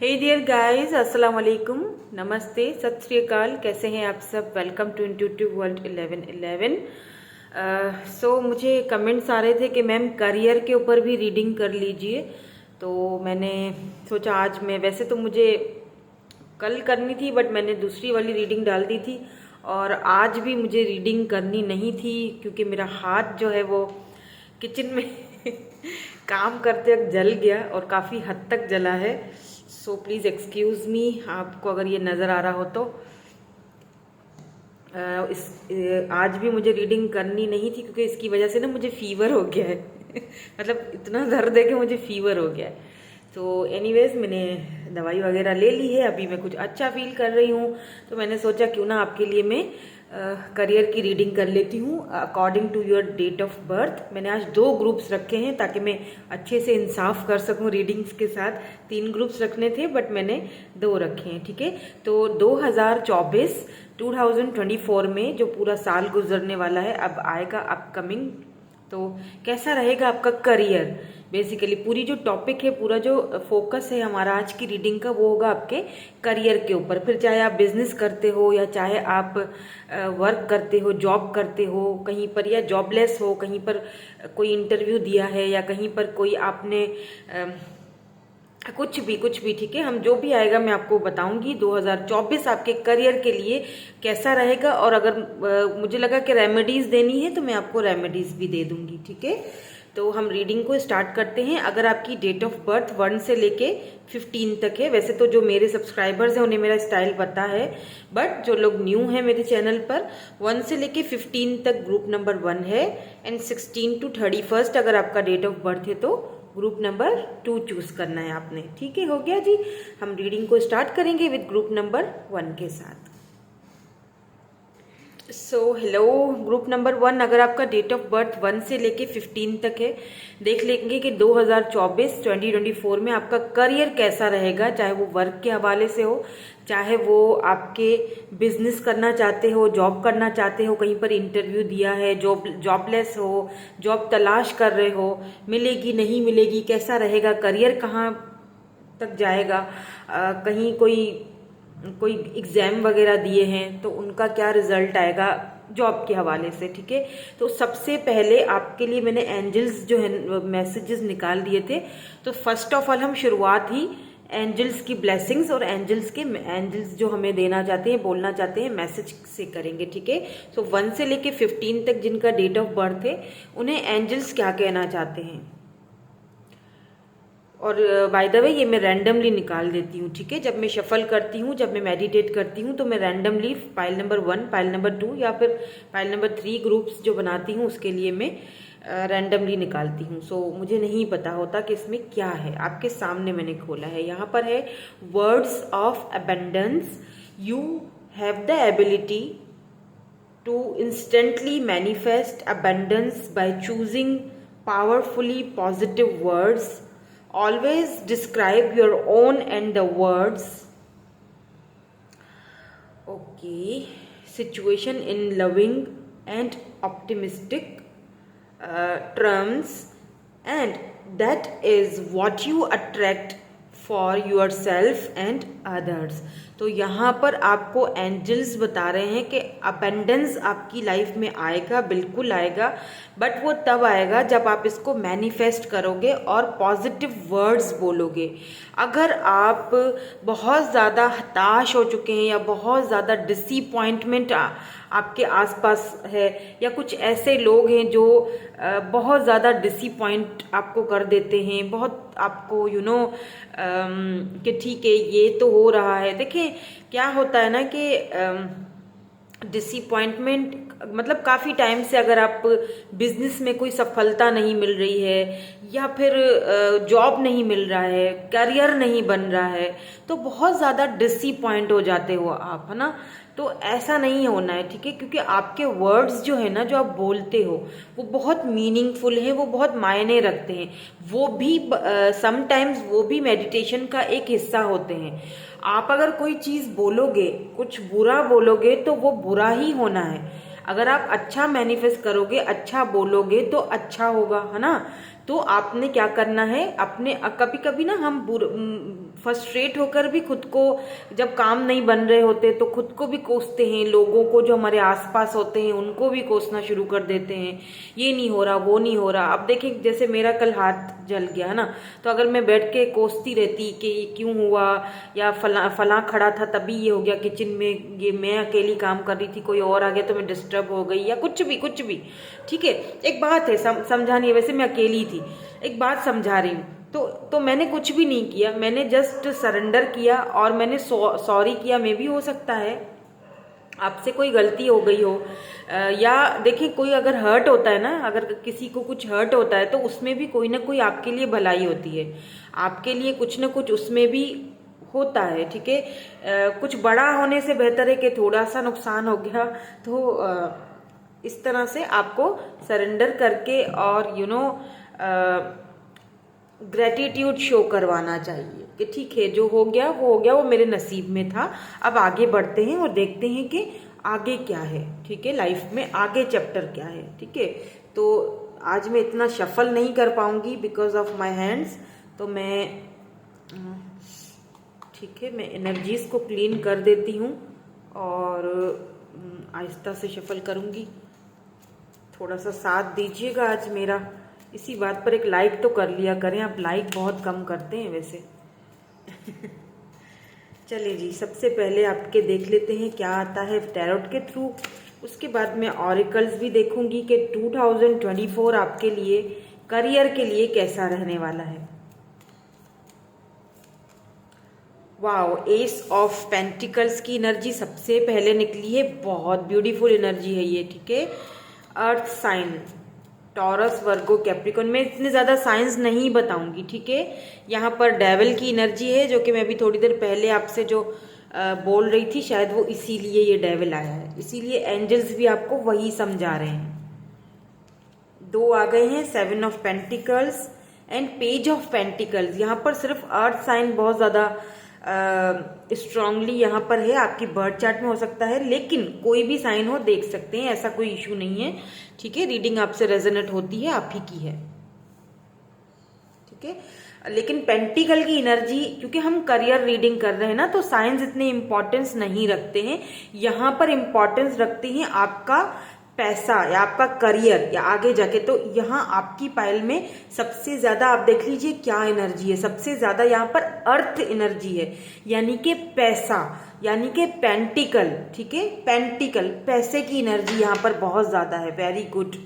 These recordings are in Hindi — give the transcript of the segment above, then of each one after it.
हे डियर गाइस, अस्सलाम वालेकुम, नमस्ते, सत श्री अकाल। कैसे हैं आप सब? Welcome to intuitive world 1111। मुझे कमेंट्स आ रहे थे कि मैम करियर के ऊपर भी रीडिंग कर लीजिए। तो मैंने सोचा आज मैं, वैसे तो मुझे कल करनी थी बट मैंने दूसरी वाली रीडिंग डाल दी थी, और आज भी मुझे रीडिंग करनी नहीं थी क्योंकि मेरा हाथ जो है वो किचन में काम करते वक्त जल गया और काफ़ी हद तक जला है। सो प्लीज़ एक्सक्यूज़ मी, आपको अगर ये नज़र आ रहा हो तो। आज भी मुझे रीडिंग करनी नहीं थी क्योंकि इसकी वजह से ना मुझे फीवर हो गया है मतलब इतना दर्द है कि मुझे फीवर हो गया है। तो एनीवेज मैंने दवाई वगैरह ले ली है, अभी मैं कुछ अच्छा फील कर रही हूँ, तो मैंने सोचा क्यों ना आपके लिए मैं करियर की रीडिंग कर लेती हूँ according to your date of birth. मैंने आज 2 ग्रुप्स रखे हैं ताकि मैं अच्छे से इंसाफ कर सकूँ रीडिंग्स के साथ। 3 ग्रुप्स रखने थे बट मैंने 2 रखे हैं, ठीक है। तो 2024 में जो पूरा साल गुजरने वाला है, अब आएगा अपकमिंग, तो कैसा रहेगा आपका करियर। बेसिकली पूरी जो टॉपिक है, पूरा जो फोकस है हमारा आज की रीडिंग का, वो होगा आपके करियर के ऊपर। फिर चाहे आप बिजनेस करते हो या चाहे आप वर्क करते हो, जॉब करते हो कहीं पर, या जॉबलेस हो, कहीं पर कोई इंटरव्यू दिया है, या कहीं पर कोई आपने कुछ भी, ठीक है। हम जो भी आएगा मैं आपको बताऊंगी 2024 आपके करियर के लिए कैसा रहेगा। और अगर मुझे लगा कि रेमेडीज देनी है तो मैं आपको रेमेडीज भी दे दूंगी, ठीक है। तो हम रीडिंग को स्टार्ट करते हैं। अगर आपकी डेट ऑफ बर्थ 1 से लेके 15 तक है, वैसे तो जो मेरे सब्सक्राइबर्स हैं उन्हें मेरा स्टाइल पता है, बट जो लोग न्यू हैं मेरे चैनल पर, 1 से लेके 15 तक ग्रुप नंबर 1 है, एंड 16 to 31 अगर आपका डेट ऑफ बर्थ है तो ग्रुप नंबर 2 चूज करना है आपने, ठीक है। हो गया जी। हम रीडिंग को स्टार्ट करेंगे विद ग्रुप नंबर 1 के साथ। हेलो ग्रुप नंबर 1, अगर आपका डेट ऑफ बर्थ 1 से लेके 15 तक है, देख लेंगे कि 2024 में आपका करियर कैसा रहेगा। चाहे वो वर्क के हवाले से हो, चाहे वो आपके बिजनेस करना चाहते हो, जॉब करना चाहते हो, कहीं पर इंटरव्यू दिया है, जॉबलेस हो, जॉब तलाश कर रहे हो, मिलेगी नहीं मिलेगी, कैसा रहेगा करियर, कहाँ तक जाएगा, कहीं कोई एग्जाम वगैरह दिए हैं तो उनका क्या रिजल्ट आएगा जॉब के हवाले से, ठीक है। तो सबसे पहले आपके लिए मैंने एंजल्स जो है मैसेजेस निकाल दिए थे। तो फर्स्ट ऑफ ऑल हम शुरुआत ही एंजल्स की ब्लेसिंग्स और एंजल्स जो हमें देना चाहते हैं, बोलना चाहते हैं, मैसेज से करेंगे, ठीक है। 1 से लेके 15 तक जिनका डेट ऑफ बर्थ है, उन्हें एंजल्स क्या कहना चाहते हैं। और बाय द वे ये मैं रैंडमली निकाल देती हूँ, ठीक है। जब मैं शफल करती हूँ, जब मैं मेडिटेट करती हूँ, तो मैं randomly pile number 1, pile number 2 या फिर पाइल नंबर 3 ग्रुप्स जो बनाती हूँ उसके लिए मैं रैंडमली निकालती हूँ। मुझे नहीं पता होता कि इसमें क्या है। आपके सामने मैंने खोला है, यहाँ पर है words of abundance. You have the ability to instantly manifest abundance by choosing powerfully positive words. Always describe your own and the words. Okay. Situation in loving and optimistic terms, and that is what you attract for yourself and others. तो यहाँ पर आपको एंजल्स बता रहे हैं कि अबंडेंस आपकी लाइफ में आएगा, बिल्कुल आएगा, बट वो तब आएगा जब आप इसको मैनिफेस्ट करोगे और पॉजिटिव वर्ड्स बोलोगे। अगर आप बहुत ज़्यादा हताश हो चुके हैं या बहुत ज़्यादा डिसअपॉइंटमेंट आपके आसपास है, या कुछ ऐसे लोग हैं जो बहुत ज़्यादा डिसअपॉइंट आपको कर देते हैं, बहुत आपको कि ठीक है ये तो हो रहा है। देखिए क्या होता है ना कि डिसअपॉइंटमेंट मतलब काफ़ी टाइम से अगर आप बिजनेस में कोई सफलता नहीं मिल रही है, या फिर जॉब नहीं मिल रहा है, करियर नहीं बन रहा है, तो बहुत ज़्यादा डिसअपॉइंट हो जाते हो आप, है ना। तो ऐसा नहीं होना है, ठीक है, क्योंकि आपके वर्ड्स जो है ना, जो आप बोलते हो, वो बहुत मीनिंगफुल है, वो बहुत मायने रखते हैं। वो भी समटाइम्स वो भी मेडिटेशन का एक हिस्सा होते हैं। आप अगर कोई चीज़ बोलोगे, कुछ बुरा बोलोगे, तो वो बुरा ही होना है। अगर आप अच्छा मैनिफेस्ट करोगे, अच्छा बोलोगे तो अच्छा होगा, है ना। तो आपने क्या करना है, अपने कभी कभी ना हम फ्रस्ट्रेट होकर भी खुद को, जब काम नहीं बन रहे होते तो खुद को भी कोसते हैं, लोगों को जो हमारे आसपास होते हैं उनको भी कोसना शुरू कर देते हैं, ये नहीं हो रहा वो नहीं हो रहा। अब देखिए जैसे मेरा कल हाथ जल गया है ना, तो अगर मैं बैठ के कोसती रहती कि ये क्यों हुआ, या फला खड़ा था तभी ये हो गया किचन में, ये मैं अकेली काम कर रही थी कोई और आ गया तो मैं डिस्टर्ब हो गई, या कुछ भी, ठीक है। एक बात है समझानी है, वैसे मैं अकेली थी, एक बात समझा रही हूँ, तो मैंने कुछ भी नहीं किया, मैंने जस्ट सरेंडर किया और मैंने सॉरी किया। मे भी हो सकता है आपसे कोई गलती हो गई हो, या देखिए कोई अगर हर्ट होता है ना, अगर किसी को कुछ हर्ट होता है तो उसमें भी कोई ना कोई आपके लिए भलाई होती है, आपके लिए कुछ ना कुछ उसमें भी होता है, ठीक है। कुछ बड़ा होने से बेहतर है कि थोड़ा सा नुकसान हो गया तो इस तरह से आपको सरेंडर करके और ग्रेटिट्यूड शो करवाना चाहिए कि ठीक है जो हो गया वो हो गया, वो मेरे नसीब में था, अब आगे बढ़ते हैं और देखते हैं कि आगे क्या है, ठीक है, लाइफ में आगे चैप्टर क्या है, ठीक है। तो आज मैं इतना शफल नहीं कर पाऊंगी बिकॉज ऑफ माई हैंड्स, तो मैं ठीक है मैं एनर्जीज को क्लीन कर देती हूँ और आहिस्ता से शफल करूँगी। थोड़ा सा साथ दीजिएगा आज मेरा, इसी बात पर एक लाइक तो कर लिया करें, आप लाइक बहुत कम करते हैं वैसे। चलिए जी, सबसे पहले आपके देख लेते हैं क्या आता है टैरोट के थ्रू, उसके बाद मैं ऑरिकल्स भी देखूंगी कि 2024 आपके लिए करियर के लिए कैसा रहने वाला है। वाओ, एस ऑफ पेंटिकल्स की एनर्जी सबसे पहले निकली है, बहुत ब्यूटीफुल एनर्जी है ये, ठीक है। अर्थ साइन टॉरस, वर्गो, कैप्रिकॉर्न, मैं इतने ज़्यादा साइंस नहीं बताऊंगी, ठीक है। यहाँ पर डेविल की एनर्जी है, जो कि मैं भी थोड़ी देर पहले आपसे जो बोल रही थी, शायद वो इसीलिए ये डेविल आया है, इसीलिए एंजल्स भी आपको वही समझा रहे हैं। दो आ गए हैं, 7 of pentacles and page of pentacles. यहाँ पर सिर्फ अर्थ साइन बहुत ज़्यादा स्ट्रांगली यहाँ पर है, आपकी बर्थ चार्ट में हो सकता है, लेकिन कोई भी साइन हो देख सकते हैं, ऐसा कोई इश्यू नहीं है, ठीक है। रीडिंग आपसे रेजोनेट होती है, आप ही की है, ठीक है। लेकिन पेंटिकल की एनर्जी, क्योंकि हम करियर रीडिंग कर रहे हैं ना, तो साइंस इतने इंपॉर्टेंस नहीं रखते हैं, यहाँ पर इंपॉर्टेंस रखते हैं आपका पैसा या आपका करियर या आगे जाके। तो यहाँ आपकी पाइल में सबसे ज्यादा आप देख लीजिए क्या एनर्जी है, सबसे ज्यादा यहाँ पर अर्थ एनर्जी है, यानी कि पैसा, यानी कि पेंटिकल, ठीक है, पेंटिकल पैसे की एनर्जी यहाँ पर बहुत ज्यादा है। वेरी गुड,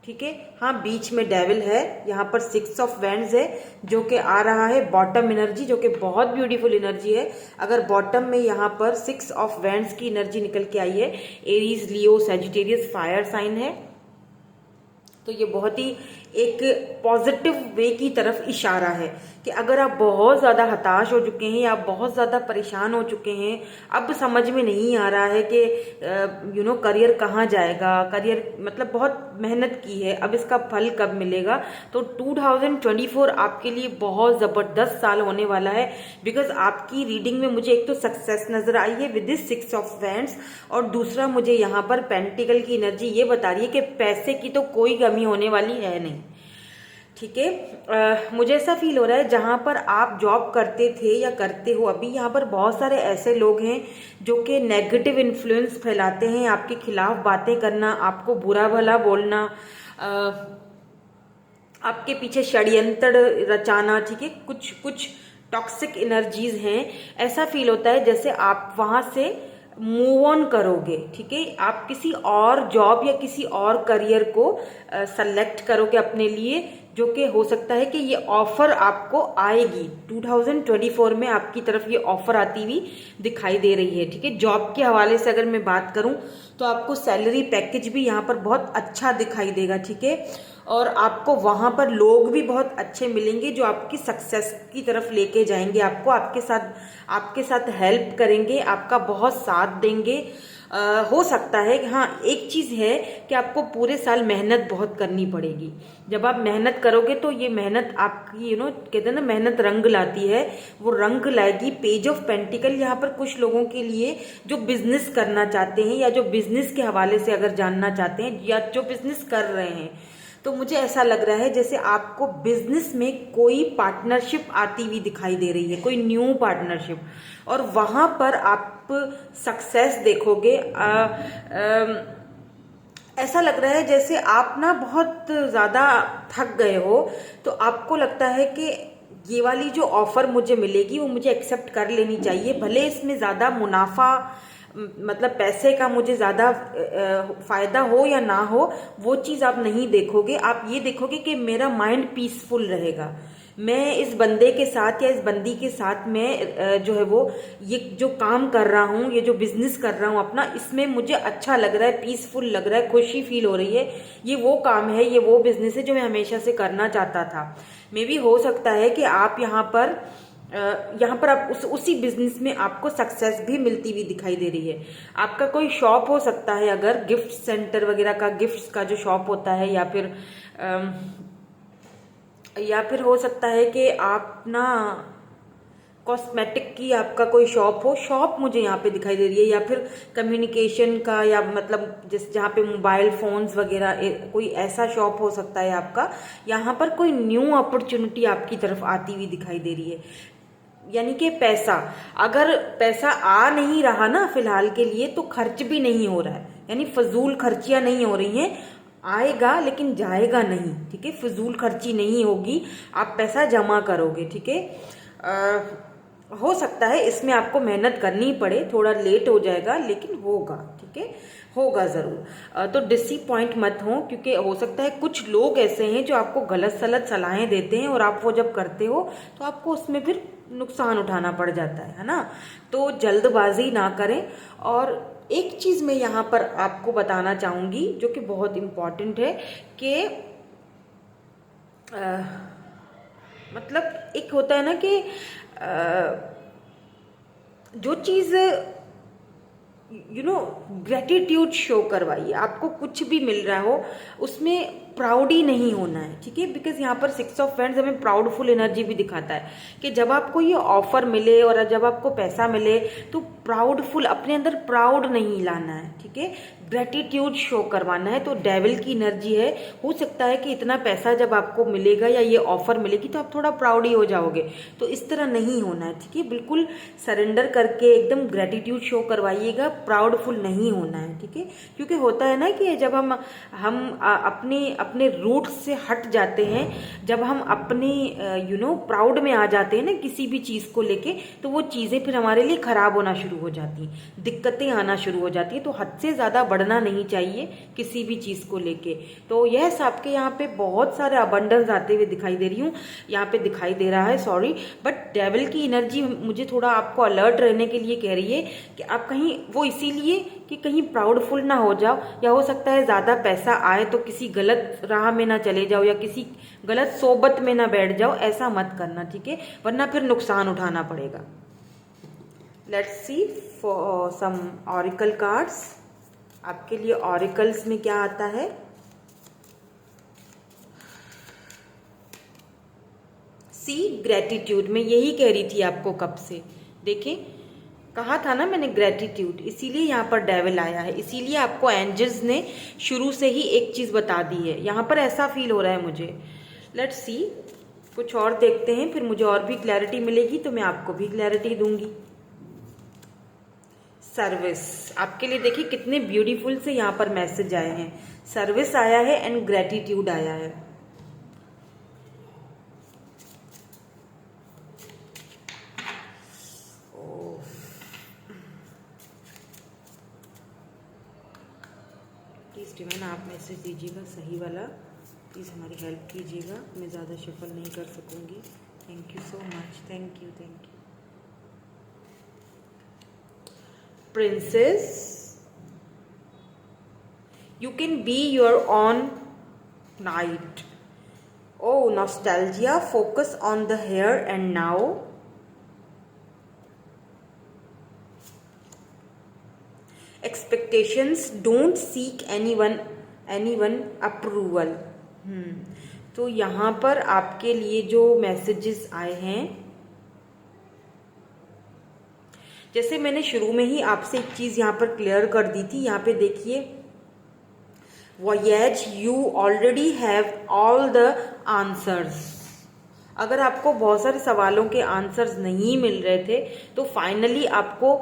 ठीक है। हाँ, बीच में डेविल है, यहाँ पर 6 ऑफ वैंड्स है जो कि आ रहा है बॉटम एनर्जी, जो कि बहुत ब्यूटीफुल एनर्जी है। अगर बॉटम में यहाँ पर 6 ऑफ वैंड्स की एनर्जी निकल के आई है, एरीज, लियो, सैजिटेरियस फायर साइन है, तो ये बहुत ही एक पॉजिटिव वे की तरफ इशारा है कि अगर आप बहुत ज़्यादा हताश हो चुके हैं या आप बहुत ज़्यादा परेशान हो चुके हैं, अब समझ में नहीं आ रहा है कि करियर कहाँ जाएगा, करियर मतलब बहुत मेहनत की है, अब इसका फल कब मिलेगा, तो 2024 आपके लिए बहुत ज़बरदस्त साल होने वाला है। बिकॉज आपकी रीडिंग में मुझे एक तो सक्सेस नज़र आई है विद दिस 6 ऑफ वैंड्स, और दूसरा मुझे यहाँ पर पेंटिकल की एनर्जी ये बता रही है कि पैसे की तो कोई कमी होने वाली है नहीं, ठीक है। मुझे ऐसा फील हो रहा है जहां पर आप जॉब करते थे या करते हो अभी, यहाँ पर बहुत सारे ऐसे लोग हैं जो कि नेगेटिव इन्फ्लुएंस फैलाते हैं, आपके खिलाफ बातें करना, आपको बुरा भला बोलना, आपके पीछे षड्यंत्र रचाना, ठीक है। कुछ कुछ टॉक्सिक एनर्जीज हैं, ऐसा फील होता है जैसे आप वहां से मूव ऑन करोगे, ठीक है। आप किसी और जॉब या किसी और करियर को सेलेक्ट करोगे अपने लिए, जो कि हो सकता है कि ये ऑफर आपको आएगी 2024 में, आपकी तरफ ये ऑफर आती हुई दिखाई दे रही है, ठीक है। जॉब के हवाले से अगर मैं बात करूं तो आपको सैलरी पैकेज भी यहाँ पर बहुत अच्छा दिखाई देगा, ठीक है। और आपको वहां पर लोग भी बहुत अच्छे मिलेंगे जो आपकी सक्सेस की तरफ लेके जाएंगे, आपको आपके साथ हेल्प करेंगे, आपका बहुत साथ देंगे। हो सकता है कि हाँ, एक चीज है कि आपको पूरे साल मेहनत बहुत करनी पड़ेगी। जब आप मेहनत करोगे तो ये मेहनत आपकी कहते हैं ना, मेहनत रंग लाती है, वो रंग लाएगी। पेज ऑफ पेंटिकल यहाँ पर कुछ लोगों के लिए जो बिजनेस करना चाहते हैं या जो बिजनेस के हवाले से अगर जानना चाहते हैं या जो बिजनेस कर रहे हैं, तो मुझे ऐसा लग रहा है जैसे आपको बिजनेस में कोई पार्टनरशिप आती हुई दिखाई दे रही है, कोई न्यू पार्टनरशिप, और वहां पर आप सक्सेस देखोगे। ऐसा लग रहा है जैसे आप ना बहुत ज़्यादा थक गए हो, तो आपको लगता है कि ये वाली जो ऑफ़र मुझे मिलेगी वो मुझे एक्सेप्ट कर लेनी चाहिए, भले इसमें ज़्यादा मुनाफा मतलब पैसे का मुझे ज़्यादा फ़ायदा हो या ना हो, वो चीज़ आप नहीं देखोगे। आप ये देखोगे कि मेरा माइंड पीसफुल रहेगा, मैं इस बंदे के साथ या इस बंदी के साथ में जो है वो ये जो काम कर रहा हूँ, ये जो बिजनेस कर रहा हूँ अपना, इसमें मुझे अच्छा लग रहा है, पीसफुल लग रहा है, खुशी फील हो रही है। ये वो काम है, ये वो बिजनेस है जो मैं हमेशा से करना चाहता था। मे भी हो सकता है कि आप यहाँ पर आप उसी बिजनेस में आपको सक्सेस भी मिलती हुई दिखाई दे रही है। आपका कोई शॉप हो सकता है, अगर गिफ्ट सेंटर वगैरह का, गिफ्ट्स का जो शॉप होता है, या फिर हो सकता है कि आप ना कॉस्मेटिक की आपका कोई शॉप हो, शॉप मुझे यहाँ पे दिखाई दे रही है, या फिर कम्युनिकेशन का, या मतलब जिस जहाँ पे मोबाइल फोन्स वगैरह कोई ऐसा शॉप हो सकता है आपका। यहाँ पर कोई न्यू अपॉर्चुनिटी आपकी तरफ आती हुई दिखाई दे रही है। यानी कि पैसा, अगर पैसा आ नहीं रहा ना फिलहाल के लिए, तो खर्च भी नहीं हो रहा है, यानी फजूल खर्चियां नहीं हो रही हैं। आएगा लेकिन जाएगा नहीं, ठीक है, फजूल खर्ची नहीं होगी, आप पैसा जमा करोगे, ठीक है। हो सकता है इसमें आपको मेहनत करनी पड़े, थोड़ा लेट हो जाएगा लेकिन होगा, ठीक है, होगा ज़रूर। तो डिसअपॉइंट मत हो, क्योंकि हो सकता है कुछ लोग ऐसे हैं जो आपको गलत सलत सलाहें देते हैं, और आप वो जब करते हो तो आपको उसमें फिर नुकसान उठाना पड़ जाता है ना। तो जल्दबाजी ना करें। और एक चीज़ मैं यहाँ पर आपको बताना चाहूँगी जो कि बहुत इम्पॉर्टेंट है, कि मतलब एक होता है ना कि जो चीज़ ग्रेटिट्यूड शो करवाइए। आपको कुछ भी मिल रहा हो उसमें प्राउडी नहीं होना है, ठीक है, बिकॉज यहाँ पर 6 ऑफ फ्रेंड्स हमें प्राउडफुल एनर्जी भी दिखाता है कि जब आपको ये ऑफर मिले और जब आपको पैसा मिले तो प्राउडफुल, अपने अंदर प्राउड नहीं लाना है, ठीक है, ग्रेटिट्यूड शो करवाना है। तो डेविल की एनर्जी है, हो सकता है कि इतना पैसा जब आपको मिलेगा या ये ऑफर मिलेगी तो आप थोड़ा प्राउड ही हो जाओगे, तो इस तरह नहीं होना है, ठीक है, बिल्कुल सरेंडर करके एकदम ग्रेटिट्यूड शो करवाइएगा, प्राउडफुल नहीं होना है, ठीक है। क्योंकि होता है ना कि जब हम अपने रूट से हट जाते हैं, जब हम अपने प्राउड में आ जाते हैं ना किसी भी चीज़ को लेके, तो वो चीज़ें फिर हमारे लिए खराब होना शुरू हो जाती हैं, दिक्कतें आना शुरू हो जाती हैं। तो हद से ज़्यादा बढ़ना नहीं चाहिए किसी भी चीज़ को लेके। तो यह आपके यहाँ पे बहुत सारे अबंडेंस आते हुए दिखाई दे रही हूँ, यहाँ पे दिखाई दे रहा है, सॉरी, बट डेविल की एनर्जी मुझे थोड़ा आपको अलर्ट रहने के लिए कह रही है कि आप कहीं वो इसीलिए कि कहीं प्राउडफुल ना हो जाओ, या हो सकता है ज़्यादा पैसा आए तो किसी गलत राह में ना चले जाओ या किसी गलत सोबत में ना बैठ जाओ, ऐसा मत करना, ठीक है, वरना फिर नुकसान उठाना पड़ेगा। Let's see for some oracle cards, आपके लिए ऑरिकल्स में क्या आता है। सी ग्रेटिट्यूड, में यही कह रही थी आपको कब से, देखें कहा था ना मैंने ग्रेटिट्यूड, इसीलिए यहाँ पर डेविल आया है, इसीलिए आपको एंजल्स ने शुरू से ही एक चीज बता दी है, यहाँ पर ऐसा फील हो रहा है मुझे। लेट्स सी, कुछ और देखते हैं, फिर मुझे और भी क्लैरिटी मिलेगी तो मैं आपको भी क्लैरिटी दूंगी। सर्विस, आपके लिए देखिए कितने ब्यूटीफुल से यहाँ पर मैसेज आए हैं, सर्विस आया है एंड ग्रेटिट्यूड आया है। प्लीज़ डिवाइन आप मैसेज दीजिएगा सही वाला, प्लीज़ हमारी हेल्प कीजिएगा, मैं ज़्यादा शफल नहीं कर सकूँगी। Thank you so much, thank you, thank you. Princess, you can be your own knight. Oh, nostalgia, focus on the here and now. Expectations, don't seek anyone approval. तो यहाँ पर आपके लिए जो मैसेजेस आए हैं, जैसे मैंने शुरू में ही आपसे एक चीज़ यहाँ पर क्लियर कर दी थी, यहाँ पे देखिए voyage you already have all the answers। अगर आपको बहुत सारे सवालों के आंसर्स नहीं मिल रहे थे तो फाइनली आपको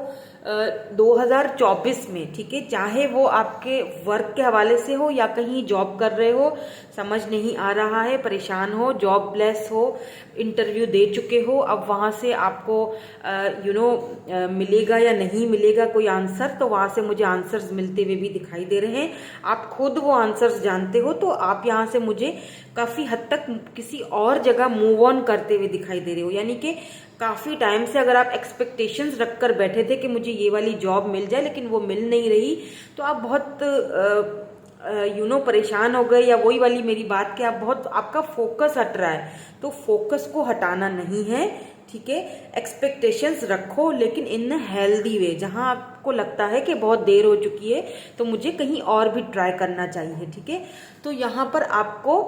2024 में, ठीक है, चाहे वो आपके वर्क के हवाले से हो या कहीं जॉब कर रहे हो, समझ नहीं आ रहा है, परेशान हो, जॉबलेस हो, इंटरव्यू दे चुके हो, अब वहाँ से आपको मिलेगा या नहीं मिलेगा कोई आंसर, तो वहाँ से मुझे आंसर्स मिलते हुए भी दिखाई दे रहे हैं। आप खुद वो आंसर्स जानते हो, तो आप यहाँ से मुझे काफ़ी हद तक किसी और जगह मूव ऑन करते हुए दिखाई दे रहे हो। यानी कि काफ़ी टाइम से अगर आप एक्सपेक्टेशंस रख कर बैठे थे कि मुझे ये वाली जॉब मिल जाए लेकिन वो मिल नहीं रही, तो आप बहुत परेशान हो गए, या वही वाली मेरी बात कि आप बहुत, आपका फोकस हट रहा है। तो फोकस को हटाना नहीं है, ठीक है, एक्सपेक्टेशंस रखो लेकिन इन अ हेल्दी वे। जहां आपको लगता है कि बहुत देर हो चुकी है तो मुझे कहीं और भी ट्राई करना चाहिए, ठीक है। तो यहाँ पर आपको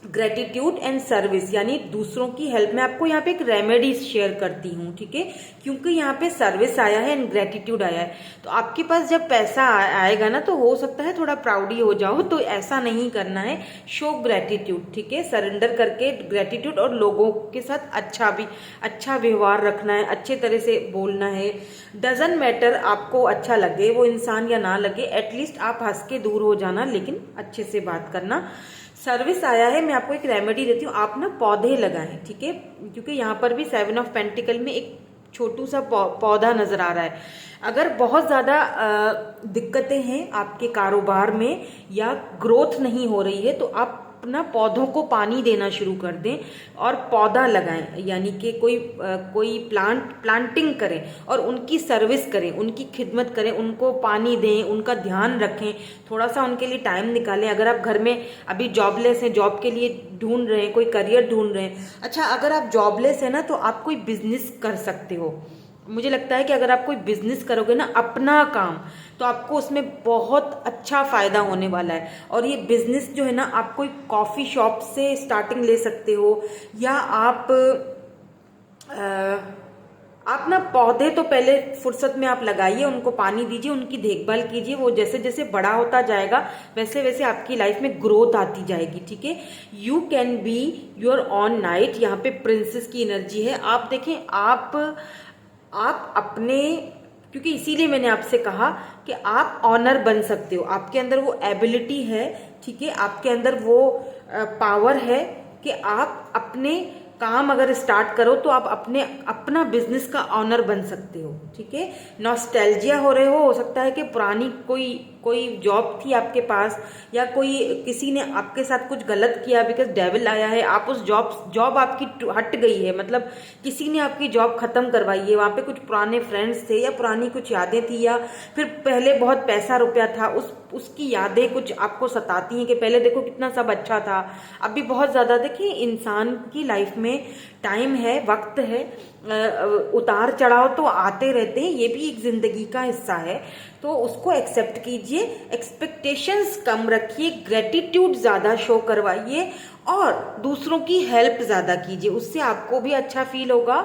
ग्रेटिट्यूड एंड सर्विस, यानी दूसरों की हेल्प में आपको यहाँ पे एक रेमेडी शेयर करती हूँ, ठीक है, क्योंकि यहाँ पे सर्विस आया है एंड ग्रेटिट्यूड आया है। तो आपके पास जब पैसा आएगा ना, तो हो सकता है थोड़ा प्राउडी हो जाओ, तो ऐसा नहीं करना है, शो ग्रेटिट्यूड, ठीक है, सरेंडर करके ग्रेटिट्यूड, और लोगों के साथ अच्छा व्यवहार रखना है, अच्छे तरह से बोलना है। डजंट मैटर आपको अच्छा लगे वो इंसान या ना लगे, एटलीस्ट आप हंस के दूर हो जाना, लेकिन अच्छे से बात करना। सर्विस आया है, मैं आपको एक रेमेडी देती हूँ, आप ना पौधे लगाएं, ठीक है, क्योंकि यहाँ पर भी 7 ऑफ पेंटिकल में एक छोटू सा पौधा नजर आ रहा है। अगर बहुत ज्यादा दिक्कतें हैं आपके कारोबार में या ग्रोथ नहीं हो रही है, तो आप अपना पौधों को पानी देना शुरू कर दें और पौधा लगाएं, यानी कि कोई प्लांटिंग करें और उनकी सर्विस करें, उनकी खिदमत करें, उनको पानी दें, उनका ध्यान रखें, थोड़ा सा उनके लिए टाइम निकालें। अगर आप घर में अभी जॉबलेस हैं, जॉब के लिए ढूंढ रहे हैं, कोई करियर ढूंढ रहे हैं, अच्छा अगर आप जॉबलेस हैं ना, तो आप कोई बिजनेस कर सकते हो। मुझे लगता है कि अगर आप कोई बिजनेस करोगे ना, अपना काम, तो आपको उसमें बहुत अच्छा फायदा होने वाला है। और ये बिजनेस जो है ना, आप कोई कॉफी शॉप से स्टार्टिंग ले सकते हो, या आप ना पौधे तो पहले फुर्सत में आप लगाइए, उनको पानी दीजिए, उनकी देखभाल कीजिए, वो जैसे जैसे बड़ा होता जाएगा वैसे वैसे आपकी लाइफ में ग्रोथ आती जाएगी, ठीक है। You can be your on night, यहाँ पे प्रिंसेस की एनर्जी है। आप देखें, आप अपने, क्योंकि इसीलिए मैंने आपसे कहा कि आप ऑनर बन सकते हो, आपके अंदर वो एबिलिटी है, ठीक है, आपके अंदर वो पावर है कि आप अपने काम अगर स्टार्ट करो तो आप अपना बिजनेस का ऑनर बन सकते हो, ठीक है। नॉस्टैल्जिया हो रहे हो सकता है कि पुरानी कोई जॉब थी आपके पास, या किसी ने आपके साथ कुछ गलत किया, बिकॉज डेविल आया है, आप उस जॉब आपकी हट गई है, मतलब किसी ने आपकी जॉब खत्म करवाई है, वहां पे कुछ पुराने फ्रेंड्स थे या पुरानी कुछ यादें थी, या फिर पहले बहुत पैसा रुपया था, उसकी यादें कुछ आपको सताती हैं कि पहले देखो कितना सब अच्छा था। अभी बहुत ज्यादा देखिए, इंसान की लाइफ में टाइम है, वक्त है, उतार चढ़ाव तो आते रहते हैं, ये भी एक जिंदगी का हिस्सा है, तो उसको एक्सेप्ट कीजिए, एक्सपेक्टेशंस कम रखिए, ग्रेटिट्यूड ज्यादा शो करवाइए और दूसरों की हेल्प ज्यादा कीजिए, उससे आपको भी अच्छा फील होगा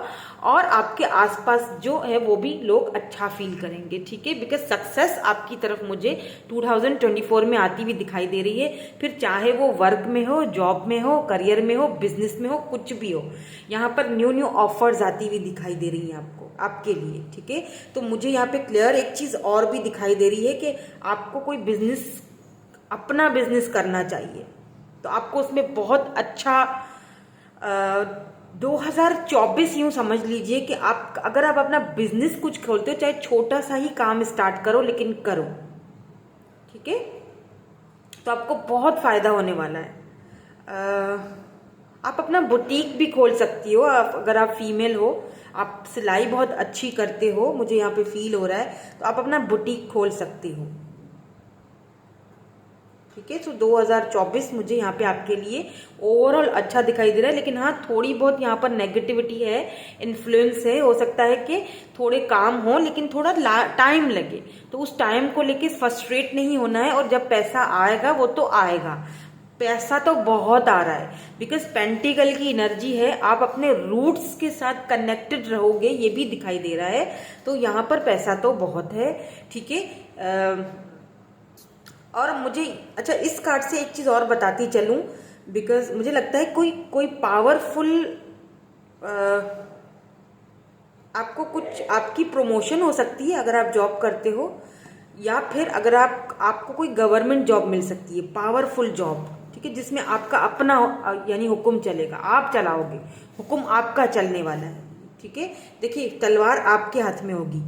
और आपके आसपास जो है वो भी लोग अच्छा फील करेंगे, ठीक है। बिकॉज सक्सेस आपकी तरफ मुझे 2024 में आती हुई दिखाई दे रही है, फिर चाहे वो वर्क में हो, जॉब में हो, करियर में हो, बिजनेस में हो, कुछ भी हो, यहाँ पर न्यू ऑफर्स आती हुई दिखाई दे रही है आपके लिए, ठीक है। तो मुझे यहाँ पे क्लियर एक चीज और भी दिखाई दे रही है कि आपको कोई अपना बिजनेस करना चाहिए, तो आपको उसमें बहुत अच्छा 2024 यूं समझ लीजिए कि अगर आप अपना बिजनेस कुछ खोलते हो, चाहे छोटा सा ही काम स्टार्ट करो, लेकिन करो, ठीक है, तो आपको बहुत फायदा होने वाला है। आप अपना बुटीक भी खोल सकती हो, अगर आप फीमेल हो, आप सिलाई बहुत अच्छी करते हो, मुझे यहाँ पे फील हो रहा है, तो आप अपना बुटीक खोल सकती हो, ठीक है। तो 2024 मुझे यहाँ पे आपके लिए ओवरऑल अच्छा दिखाई दे रहा है, लेकिन हाँ थोड़ी बहुत यहाँ पर नेगेटिविटी है, इन्फ्लुएंस है, हो सकता है कि थोड़े काम हो लेकिन थोड़ा टाइम लगे, तो उस टाइम को लेके फ्रस्ट्रेट नहीं होना है, और जब पैसा आएगा वो तो आएगा, पैसा तो बहुत आ रहा है, बिकॉज पेंटिकल की एनर्जी है, आप अपने रूट्स के साथ कनेक्टेड रहोगे, ये भी दिखाई दे रहा है, तो यहाँ पर पैसा तो बहुत है, ठीक है। और मुझे अच्छा इस कार्ड से एक चीज़ और बताती चलूँ, बिकॉज मुझे लगता है कोई कोई पावरफुल आपको कुछ आपकी प्रमोशन हो सकती है अगर आप जॉब करते हो, या फिर अगर आपको कोई गवर्नमेंट जॉब मिल सकती है, पावरफुल जॉब, ठीक है, जिसमें आपका अपना यानी हुक्म चलेगा, आप चलाओगे, हुक्म आपका चलने वाला है, ठीक है। देखिए तलवार आपके हाथ में होगी,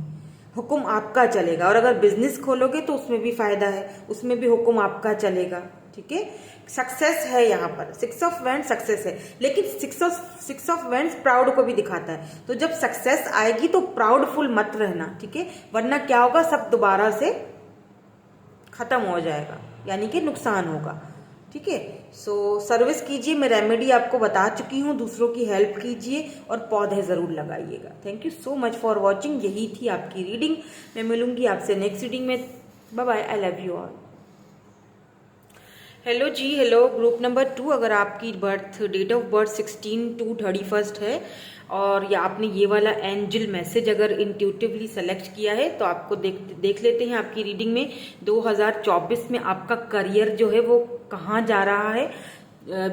हुक्म आपका चलेगा। और अगर बिजनेस खोलोगे तो उसमें भी फायदा है, उसमें भी हुक्म आपका चलेगा, ठीक है। सक्सेस है यहाँ पर, 6 ऑफ वैंड सक्सेस है, लेकिन सिक्स ऑफ वैंड्स प्राउड को भी दिखाता है। तो जब सक्सेस आएगी तो प्राउडफुल मत रहना, ठीक है, वरना क्या होगा, सब दोबारा से खत्म हो जाएगा, यानी कि नुकसान होगा, ठीक है। सो सर्विस कीजिए, मैं रेमेडी आपको बता चुकी हूँ, दूसरों की हेल्प कीजिए और पौधे ज़रूर लगाइएगा। Thank you so much for watching. यही थी आपकी रीडिंग, मैं मिलूंगी आपसे नेक्स्ट रीडिंग में। Bye bye, I love you all. Hello ji, hello group number 2, अगर आपकी डेट ऑफ बर्थ 16/2/31 है और या आपने ये वाला एंजल मैसेज अगर इंट्यूटिवली सेलेक्ट किया है तो आपको देख लेते हैं आपकी रीडिंग में 2024 में आपका करियर जो है वो कहाँ जा रहा है,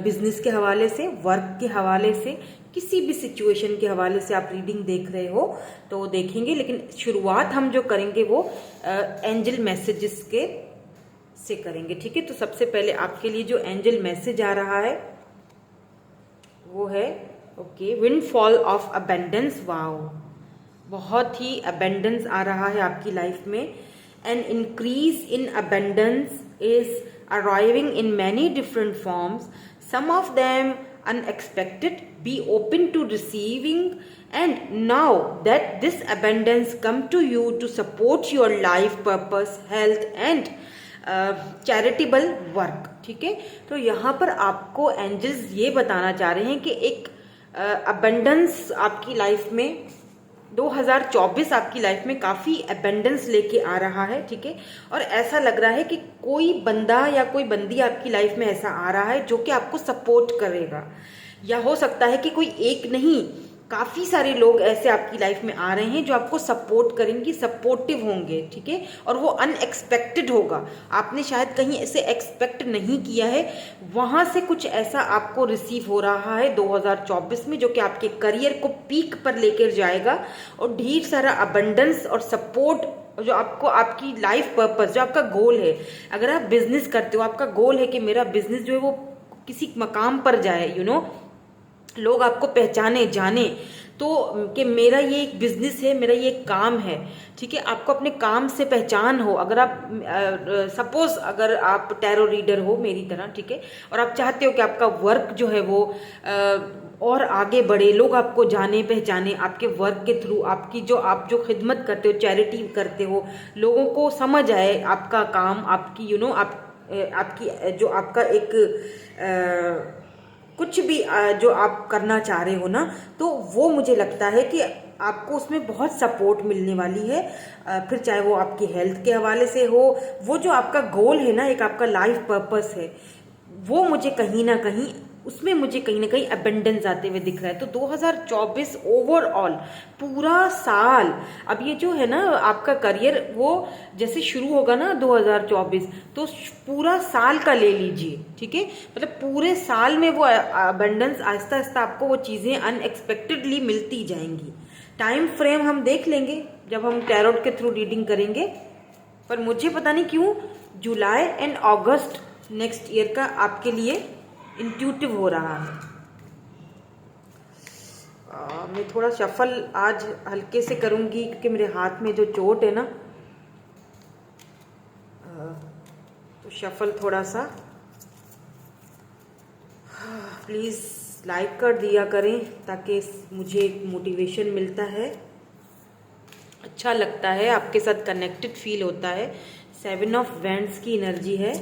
बिजनेस के हवाले से, वर्क के हवाले से, किसी भी सिचुएशन के हवाले से आप रीडिंग देख रहे हो तो देखेंगे। लेकिन शुरुआत हम जो करेंगे वो एंजल मैसेजेस के से करेंगे, ठीक है। तो सबसे पहले आपके लिए जो एंजल मैसेज आ रहा है वो है okay, windfall of abundance. Wow, बहुत ही अबेंडेंस आ रहा है आपकी लाइफ में। An increase in abundance is arriving in many different forms, some of them unexpected. Be open to receiving, and now that this abundance come to you to support your life purpose, health and charitable work, ठीक है। तो यहाँ पर आपको एंजल्स ये बताना चाह रहे हैं कि एक अबंडेंस आपकी लाइफ में 2024 आपकी लाइफ में काफ़ी अबंडेंस लेके आ रहा है, ठीक है। और ऐसा लग रहा है कि कोई बंदा या कोई बंदी आपकी लाइफ में ऐसा आ रहा है जो कि आपको सपोर्ट करेगा, या हो सकता है कि कोई एक नहीं, काफ़ी सारे लोग ऐसे आपकी लाइफ में आ रहे हैं जो आपको सपोर्ट करेंगे, सपोर्टिव होंगे, ठीक है। और वो अनएक्सपेक्टेड होगा, आपने शायद कहीं ऐसे एक्सपेक्ट नहीं किया है, वहाँ से कुछ ऐसा आपको रिसीव हो रहा है 2024 में जो कि आपके करियर को पीक पर लेकर जाएगा और ढेर सारा अबंडेंस और सपोर्ट जो आपको आपकी लाइफ पर्पस, जो आपका गोल है। अगर आप बिजनेस करते हो, आपका गोल है कि मेरा बिजनेस जो है वो किसी मकाम पर जाए, लोग आपको पहचाने जाने, तो कि मेरा ये एक बिजनेस है, मेरा ये एक काम है, ठीक है। आपको अपने काम से पहचान हो। अगर आप सपोज अगर आप टैरो रीडर हो मेरी तरह, ठीक है, और आप चाहते हो कि आपका वर्क जो है वो और आगे बढ़े, लोग आपको जाने पहचाने आपके वर्क के थ्रू, आपकी आप जो खिदमत करते हो, चैरिटी करते हो, लोगों को समझ आए आपका काम, आपकी आपकी जो आपका एक कुछ भी जो आप करना चाह रहे हो ना, तो वो मुझे लगता है कि आपको उसमें बहुत सपोर्ट मिलने वाली है। फिर चाहे वो आपकी हेल्थ के हवाले से हो, वो जो आपका गोल है ना, एक आपका लाइफ पर्पस है, वो मुझे कहीं ना कहीं उसमें मुझे कहीं ना कहीं अबेंडेंस आते हुए दिख रहा है। तो 2024 ओवरऑल पूरा साल, अब ये जो है ना आपका करियर वो जैसे शुरू होगा ना 2024, तो पूरा साल का ले लीजिए, ठीक है। मतलब पूरे साल में वो अबेंडेंस आहिस्ता आहिस्ता आपको वो चीज़ें अनएक्सपेक्टेडली मिलती जाएंगी। टाइम फ्रेम हम देख लेंगे जब हम टैरोट के थ्रू रीडिंग करेंगे, पर मुझे पता नहीं क्यों जुलाई एंड अगस्त नेक्स्ट ईयर का आपके लिए इंट्यूटिव हो रहा है। मैं थोड़ा शफल आज हल्के से करूंगी क्योंकि मेरे हाथ में जो चोट है ना, तो शफल थोड़ा सा प्लीज़ लाइक कर दिया करें ताकि मुझे एक मोटिवेशन मिलता है, अच्छा लगता है, आपके साथ कनेक्टेड फील होता है। 7 ऑफ वैंड्स की एनर्जी है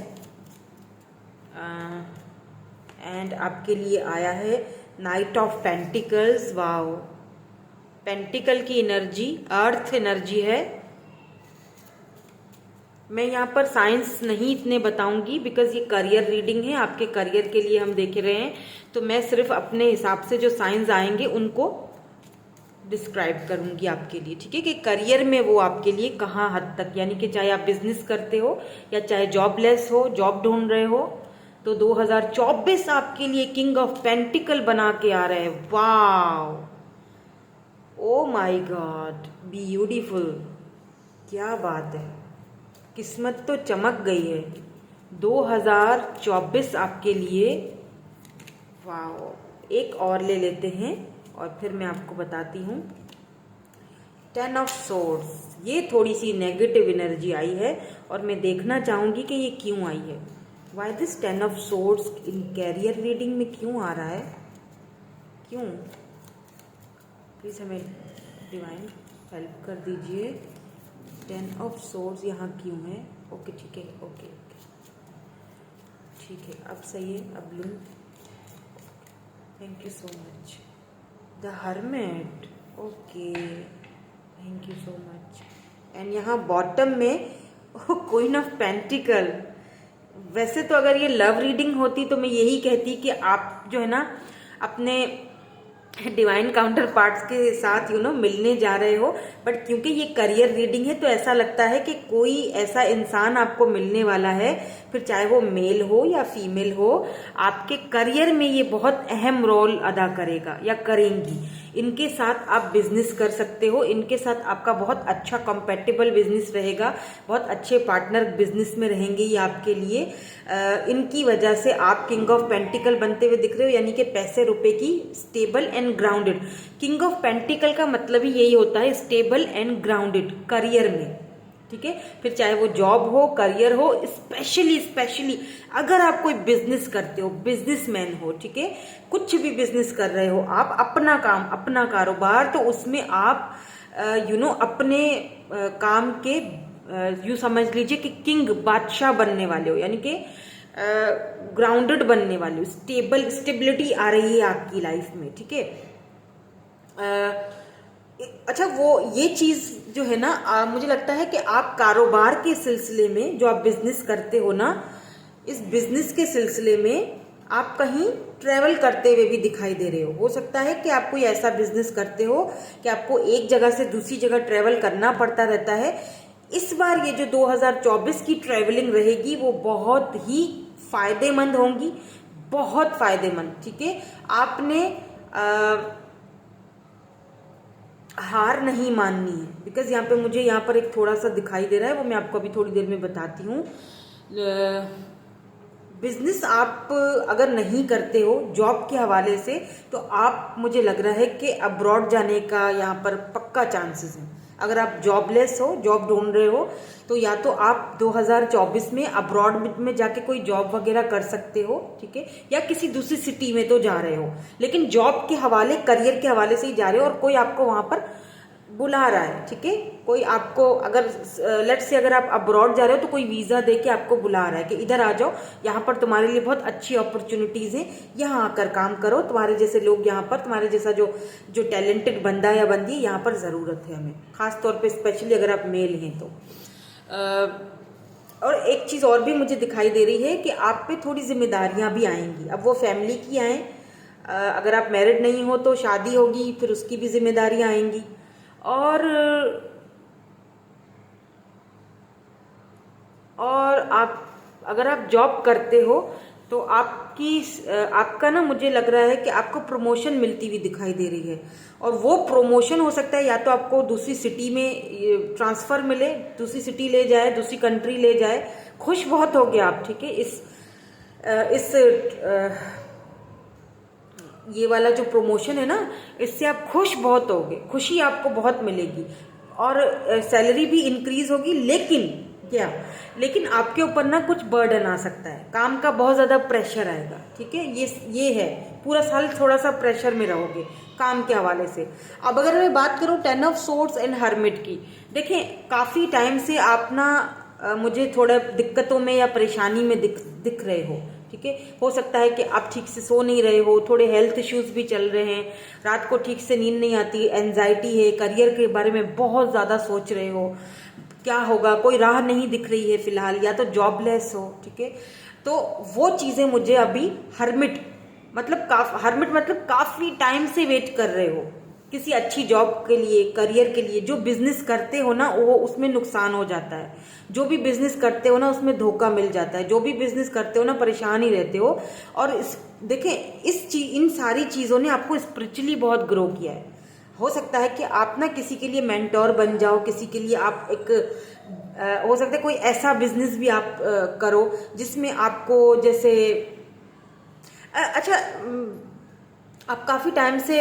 एंड आपके लिए आया है night of pentacles. Wow, pentacle की एनर्जी अर्थ एनर्जी है। मैं यहाँ पर साइंस नहीं इतने बताऊंगी बिकॉज ये करियर रीडिंग है, आपके करियर के लिए हम देख रहे हैं, तो मैं सिर्फ अपने हिसाब से जो साइंस आएंगे उनको डिस्क्राइब करूंगी आपके लिए, ठीक है, कि करियर में वो आपके लिए कहाँ हद तक, यानी कि चाहे आप बिजनेस करते हो या चाहे जॉबलेस हो, जॉब ढूंढ रहे हो, तो 2024 आपके लिए किंग ऑफ पेंटिकल बना के आ रहे हैं। वाव, ओ माय गॉड, ब्यूटीफुल, क्या बात है, किस्मत तो चमक गई है 2024 आपके लिए। वाह, एक और ले लेते हैं और फिर मैं आपको बताती हूँ। 10 ऑफ सोर्ड्स, ये थोड़ी सी नेगेटिव एनर्जी आई है और मैं देखना चाहूंगी कि ये क्यों आई है। Why this 10 of swords in career reading में क्यों आ रहा है, क्यों? प्लीज हमें डिवाइन हेल्प कर दीजिए। 10 ऑफ सोर्ड्स यहाँ क्यों है? ओके, ठीक है, ओके, ठीक है, अब सही है, अब लूँ। Thank you so much. The hermit, okay, thank you so much. And यहाँ बॉटम में क्वीन ऑफ पेंटिकल। वैसे तो अगर ये लव रीडिंग होती तो मैं यही कहती कि आप जो है ना अपने डिवाइन काउंटर पार्ट्स के साथ मिलने जा रहे हो, बट क्योंकि ये करियर रीडिंग है तो ऐसा लगता है कि कोई ऐसा इंसान आपको मिलने वाला है, फिर चाहे वो मेल हो या फीमेल हो, आपके करियर में ये बहुत अहम रोल अदा करेगा या करेंगी। इनके साथ आप बिजनेस कर सकते हो, इनके साथ आपका बहुत अच्छा कंपेटेबल बिजनेस रहेगा, बहुत अच्छे पार्टनर बिजनेस में रहेंगे ये आपके लिए। इनकी वजह से आप किंग ऑफ पेंटिकल बनते हुए दिख रहे हो, यानी कि पैसे रुपए की stable and grounded. King of pentacle का मतलब ही यही होता है, स्टेबल एंड ग्राउंडेड करियर में, ठीक है। फिर चाहे वो जॉब हो, करियर हो, स्पेशली अगर आप कोई बिजनेस करते हो, बिजनेसमैन हो, ठीक है, कुछ भी बिजनेस कर रहे हो आप, अपना काम, अपना कारोबार, तो उसमें आप अपने काम के यूं समझ लीजिए कि किंग, बादशाह बनने वाले हो, यानी कि ग्राउंडेड बनने वाले हो, स्टेबिलिटी आ रही है आपकी लाइफ में, ठीक है। अच्छा, वो ये चीज जो है ना, मुझे लगता है कि आप कारोबार के सिलसिले में जो आप बिजनेस करते हो ना, इस बिजनेस के सिलसिले में आप कहीं ट्रेवल करते हुए भी दिखाई दे रहे हो सकता है कि आप कोई ऐसा बिजनेस करते हो कि आपको एक जगह से दूसरी जगह ट्रेवल करना पड़ता रहता है। इस बार ये जो 2024 की ट्रेवलिंग रहेगी वो बहुत ही फायदेमंद होंगी, बहुत फायदेमंद, ठीक है। आपने हार नहीं माननी है, बिकॉज यहाँ पे मुझे यहाँ पर एक थोड़ा सा दिखाई दे रहा है, वो मैं आपको अभी थोड़ी देर में बताती हूँ। बिजनेस आप अगर नहीं करते हो जॉब के हवाले से, तो आप, मुझे लग रहा है कि अब्रॉड जाने का यहाँ पर पक्का चांसेस है। अगर आप जॉबलेस हो, जॉब ढूंढ रहे हो, तो या तो आप 2024 में अब्रॉड में जाके कोई जॉब वगैरह कर सकते हो, ठीक है, या किसी दूसरी सिटी में तो जा रहे हो, लेकिन जॉब के हवाले, करियर के हवाले से ही जा रहे हो, और कोई आपको वहां पर बुला रहा है, ठीक है। कोई आपको, अगर लेट्स से अगर आप अब्रॉड जा रहे हो तो कोई वीजा दे के आपको बुला रहा है कि इधर आ जाओ, यहाँ पर तुम्हारे लिए बहुत अच्छी अपॉर्चुनिटीज हैं, यहाँ आकर काम करो, तुम्हारे जैसे लोग यहाँ पर, तुम्हारे जैसा जो टैलेंटेड बंदा या बंदी यहाँ पर जरूरत है हमें, खास तौर पे स्पेशली अगर आप मेल हैं तो। और एक चीज और भी मुझे दिखाई दे रही है कि आप पे थोड़ी जिम्मेदारियां भी आएंगी। अब वो फैमिली की आए, अगर आप मैरिड नहीं हो तो शादी होगी, फिर उसकी भी जिम्मेदारियां आएंगी। और आप, अगर आप जॉब करते हो तो आपका ना, मुझे लग रहा है कि आपको प्रमोशन मिलती हुई दिखाई दे रही है, और वो प्रमोशन हो सकता है या तो आपको दूसरी सिटी में ट्रांसफर मिले, दूसरी सिटी ले जाए, दूसरी कंट्री ले जाए। खुश बहुत हो गया आप, ठीक है, ये वाला जो प्रमोशन है ना, इससे आप खुश बहुत होगे, खुशी आपको बहुत मिलेगी, और सैलरी भी इंक्रीज होगी। लेकिन आपके ऊपर ना कुछ बर्डन आ सकता है, काम का बहुत ज्यादा प्रेशर आएगा, ठीक है। ये है, पूरा साल थोड़ा सा प्रेशर में रहोगे काम के हवाले से। अब अगर मैं बात करूं 10 ऑफ सोर्ड्स एंड हर्मिट की, देखें काफी टाइम से आप ना मुझे थोड़ा दिक्कतों में या परेशानी में दिख रहे हो, ठीक है। हो सकता है कि आप ठीक से सो नहीं रहे हो, थोड़े हेल्थ इश्यूज भी चल रहे हैं, रात को ठीक से नींद नहीं आती, एंजाइटी है, करियर के बारे में बहुत ज्यादा सोच रहे हो, क्या होगा, कोई राह नहीं दिख रही है फिलहाल, या तो जॉबलेस हो, ठीक है। तो वो चीजें मुझे अभी हर्मिट मतलब काफी टाइम से वेट कर रहे हो, किसी अच्छी जॉब के लिए, करियर के लिए। जो बिजनेस करते हो ना वो उसमें नुकसान हो जाता है, जो भी बिजनेस करते हो ना उसमें धोखा मिल जाता है, जो भी बिजनेस करते हो ना परेशान ही रहते हो। और देखें इन सारी चीज़ों ने आपको स्पिरिचुअली बहुत ग्रो किया है। हो सकता है कि आप ना किसी के लिए मेंटोर बन जाओ, किसी के लिए आप एक हो सकता है कोई ऐसा बिजनेस भी आप करो जिसमें आपको जैसे अच्छा आप काफ़ी टाइम से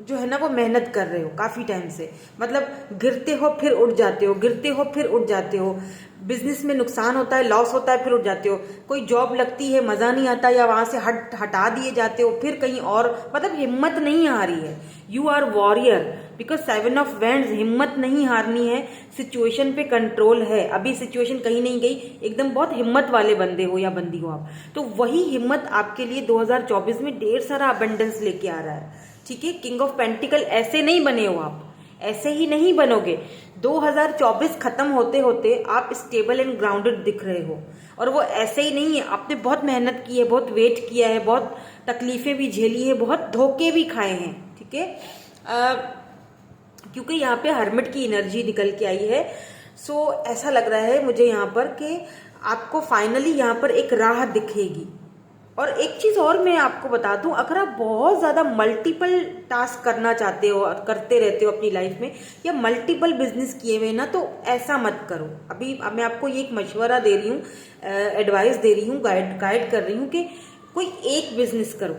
जो है ना वो मेहनत कर रहे हो काफ़ी टाइम से, मतलब गिरते हो फिर उठ जाते हो, गिरते हो फिर उठ जाते हो, बिजनेस में नुकसान होता है, लॉस होता है, फिर उठ जाते हो। कोई जॉब लगती है, मज़ा नहीं आता या वहाँ से हटा दिए जाते हो, फिर कहीं और, मतलब हिम्मत नहीं हारी है। You are warrior because 7 of wands, हिम्मत नहीं हारनी है, सिचुएशन पे कंट्रोल है। अभी सिचुएशन कहीं नहीं गई, एकदम बहुत हिम्मत वाले बंदे हो या बंदी हो आप। तो वही हिम्मत आपके लिए 2024 में ढेर सारा अबंडेंस लेके आ रहा है। ठीक है, किंग ऑफ पेंटिकल ऐसे नहीं बने हो आप, ऐसे ही नहीं बनोगे। 2024 खत्म होते होते आप स्टेबल एंड ग्राउंडेड दिख रहे हो, और वो ऐसे ही नहीं है। आपने बहुत मेहनत की है, बहुत वेट किया है, बहुत तकलीफें भी झेली है, बहुत धोखे भी खाए हैं। ठीक है, क्योंकि यहाँ पे हर्मिट की एनर्जी निकल के आई है। सो ऐसा लग रहा है मुझे यहाँ पर कि आपको फाइनली यहाँ पर एक राह दिखेगी। और एक चीज और मैं आपको बता दूं, अगर आप बहुत ज्यादा मल्टीपल टास्क करना चाहते हो और करते रहते हो अपनी लाइफ में, या मल्टीपल बिजनेस किए हुए ना, तो ऐसा मत करो। अभी मैं आपको ये एक मशवरा दे रही हूँ, एडवाइस दे रही हूँ, गाइड कर रही हूँ कि कोई एक बिजनेस करो,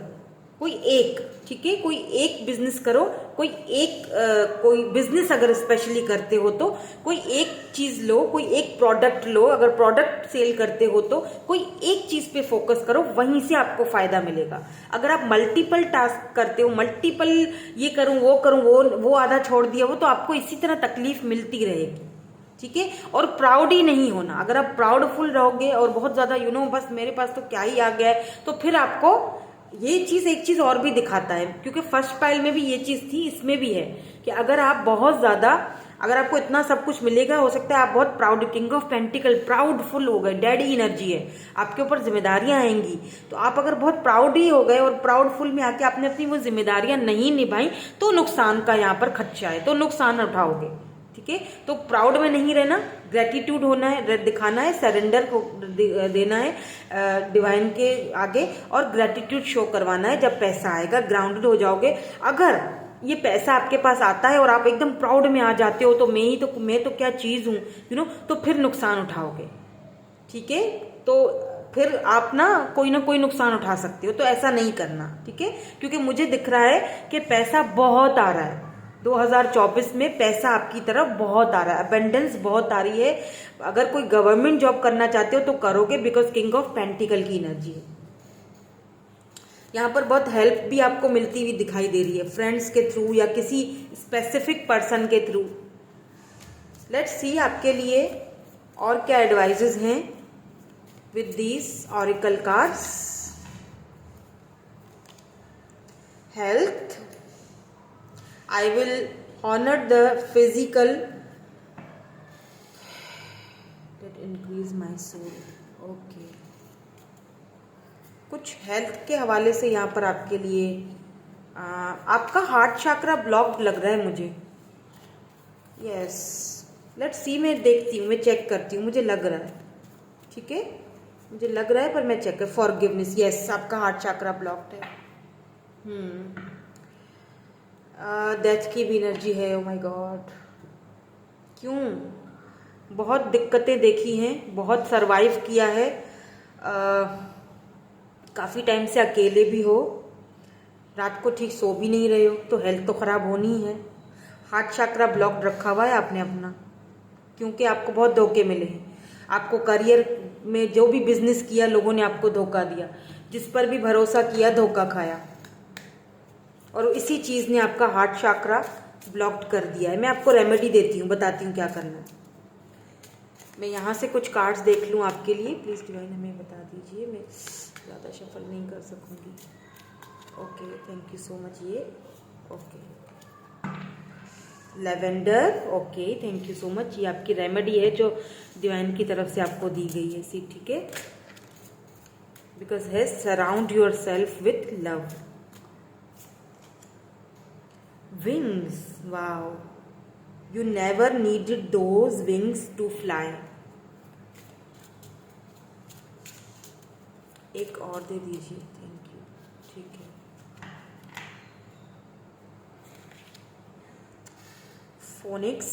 कोई एक, ठीक है, कोई एक बिजनेस करो, कोई बिजनेस अगर स्पेशली करते हो तो कोई एक चीज लो, कोई एक प्रोडक्ट लो। अगर प्रोडक्ट सेल करते हो तो कोई एक चीज पे फोकस करो, वहीं से आपको फायदा मिलेगा। अगर आप मल्टीपल टास्क करते हो, मल्टीपल ये करूं वो करूं, वो आधा छोड़ दिया, वो तो आपको इसी तरह तकलीफ मिलती रहेगी। ठीक है, और प्राउड ही नहीं होना। अगर आप प्राउडफुल रहोगे और बहुत ज्यादा बस मेरे पास तो क्या ही आ गया है, तो फिर आपको ये चीज, एक चीज और भी दिखाता है, क्योंकि फर्स्ट पाइल में भी ये चीज थी, इसमें भी है कि अगर आप बहुत ज्यादा, अगर आपको इतना सब कुछ मिलेगा, हो सकता है आप बहुत proud, king of pentacle, proudful हो गए, डैडी एनर्जी है, आपके ऊपर जिम्मेदारियां आएंगी। तो आप अगर बहुत प्राउड ही हो गए और प्राउडफुल में आके आपने अपनी वो जिम्मेदारियां नहीं निभाई, तो नुकसान का यहाँ पर खदशा है, तो नुकसान उठाओगे। ठीक है, तो प्राउड में नहीं रहना, ग्रेटिट्यूड होना है, दिखाना है, सरेंडर को देना है डिवाइन के आगे, और ग्रेटिट्यूड शो करवाना है। जब पैसा आएगा ग्राउंडेड हो जाओगे। अगर ये पैसा आपके पास आता है और आप एकदम प्राउड में आ जाते हो, तो मैं तो क्या चीज हूं, तो फिर नुकसान उठाओगे। ठीक है, तो फिर आप ना कोई नुकसान उठा सकते हो, तो ऐसा नहीं करना। ठीक है, क्योंकि मुझे दिख रहा है कि पैसा बहुत आ रहा है 2024 में, पैसा आपकी तरफ बहुत आ रहा है, अबंडेंस बहुत आ रही है। अगर कोई गवर्नमेंट जॉब करना चाहते हो तो करोगे, बिकॉज किंग ऑफ पेंटिकल की एनर्जी है। यहाँ पर बहुत हेल्प भी आपको मिलती हुई दिखाई दे रही है, फ्रेंड्स के थ्रू या किसी स्पेसिफिक पर्सन के थ्रू। लेट्स सी आपके लिए और क्या एडवाइजेज हैं with these auricle cards. Health, I will honor the physical that increase my soul. Okay. कुछ हेल्थ के हवाले से यहाँ पर आपके लिए आपका हार्ट चक्रा ब्लॉक्ड लग रहा है मुझे। यस, लेट्स सी, मैं देखती हूँ, मैं चेक करती हूँ, मुझे लग रहा है। ठीक है, मुझे लग रहा है, पर मैं चेक कर। फॉरगिवनेस, यस, आपका हार्ट चक्रा ब्लॉक्ड है। डेथ की भी एनर्जी है। ओ माय गॉड, क्यों? बहुत दिक्कतें देखी हैं, बहुत सरवाइव किया है, काफ़ी टाइम से अकेले भी हो, रात को ठीक सो भी नहीं रहे हो, तो हेल्थ तो ख़राब होनी ही है। हार्ट चक्रा ब्लॉक रखा हुआ है आपने अपना, क्योंकि आपको बहुत धोखे मिले हैं। आपको करियर में जो भी बिजनेस किया, लोगों ने आपको धोखा दिया, जिस पर भी भरोसा किया धोखा खाया, और इसी चीज़ ने आपका हार्ट चक्रा ब्लॉक्ड कर दिया है। मैं आपको रेमेडी देती हूँ, बताती हूँ क्या करना है। मैं यहाँ से कुछ कार्ड्स देख लूँ आपके लिए, प्लीज़ डिवाइन हमें बता दीजिए, मैं ज़्यादा शफल नहीं कर सकूँगी। Okay, thank you so much. ये okay, lavender, okay, thank you so much. ये आपकी रेमेडी है जो डिवाइन की तरफ से आपको दी गई है। सी, ठीक है, बिकॉज है surround yourself with love. Wings, wow, you never needed those wings to fly. एक और दे दीजिए, थैंक यू। ठीक है, phoenix,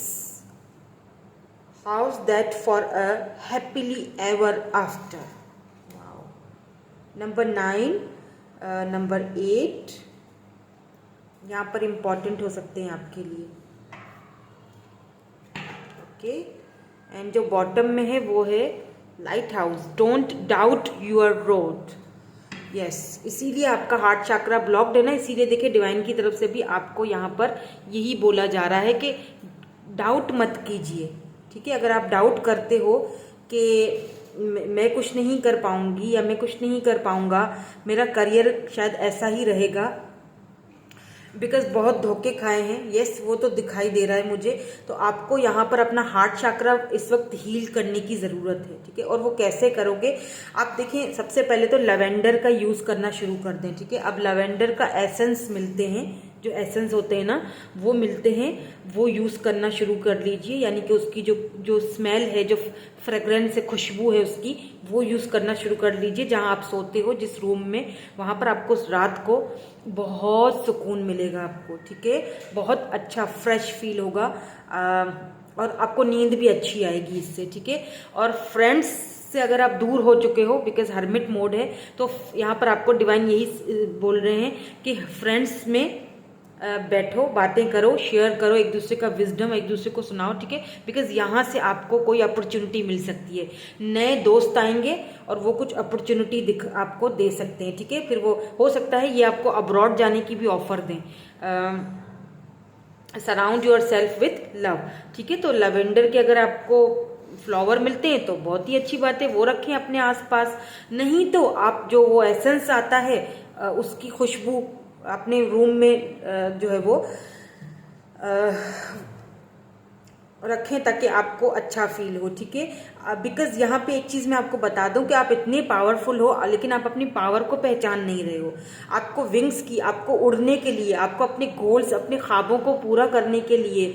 house that for a happily ever after. Wow. Number 9, number 8 यहाँ पर इम्पॉर्टेंट हो सकते हैं आपके लिए। ओके, एंड जो बॉटम में है वो है lighthouse, don't doubt your road. Yes, इसीलिए आपका हार्ट चक्रा ब्लॉक्ड है ना, इसीलिए देखिए डिवाइन की तरफ से भी आपको यहाँ पर यही बोला जा रहा है कि डाउट मत कीजिए। ठीक है, अगर आप डाउट करते हो कि मैं कुछ नहीं कर पाऊंगी या मैं कुछ नहीं कर पाऊंगा, मेरा करियर शायद ऐसा ही रहेगा, बिकॉज बहुत धोखे खाए हैं, यस वो तो दिखाई दे रहा है मुझे, तो आपको यहाँ पर अपना हार्ट चक्रा इस वक्त हील करने की ज़रूरत है। ठीक है, और वो कैसे करोगे आप देखें, सबसे पहले तो लैवेंडर का यूज़ करना शुरू कर दें। ठीक है, अब लैवेंडर का एसेंस मिलते हैं, जो एसेंस होते हैं ना वो मिलते हैं, वो यूज़ करना शुरू कर लीजिए, यानी कि उसकी जो जो स्मेल है, जो फ्रेग्रेंस है, खुशबू है उसकी, वो यूज़ करना शुरू कर लीजिए। जहाँ आप सोते हो, जिस रूम में, वहाँ पर आपको रात को बहुत सुकून मिलेगा आपको। ठीक है, बहुत अच्छा फ्रेश फील होगा, और आपको नींद भी अच्छी आएगी इससे। ठीक है, और फ्रेंड्स से अगर आप दूर हो चुके हो, बिकॉज हर्मिट मोड है, तो यहाँ पर आपको डिवाइन यही बोल रहे हैं कि फ्रेंड्स में बैठो, बातें करो, शेयर करो, एक दूसरे का विजडम एक दूसरे को सुनाओ। ठीक है, बिकॉज यहाँ से आपको कोई अपॉर्चुनिटी मिल सकती है, नए दोस्त आएंगे और वो कुछ अपॉर्चुनिटी आपको दे सकते हैं। ठीक है, फिर वो हो सकता है ये आपको अब्रॉड जाने की भी ऑफर दें। Surround yourself with love. ठीक है, तो लैवेंडर के अगर आपको फ्लावर मिलते हैं तो बहुत ही अच्छी बात है, वो रखें अपने आसपास। नहीं तो आप जो वो एसेंस आता है उसकी खुशबू अपने रूम में जो है वो रखें, ताकि आपको अच्छा फील हो। ठीक है, बिकॉज यहाँ पे एक चीज़ मैं आपको बता दूं कि आप इतने पावरफुल हो, लेकिन आप अपनी पावर को पहचान नहीं रहे हो। आपको विंग्स की, आपको उड़ने के लिए, आपको अपने गोल्स, अपने ख्वाबों को पूरा करने के लिए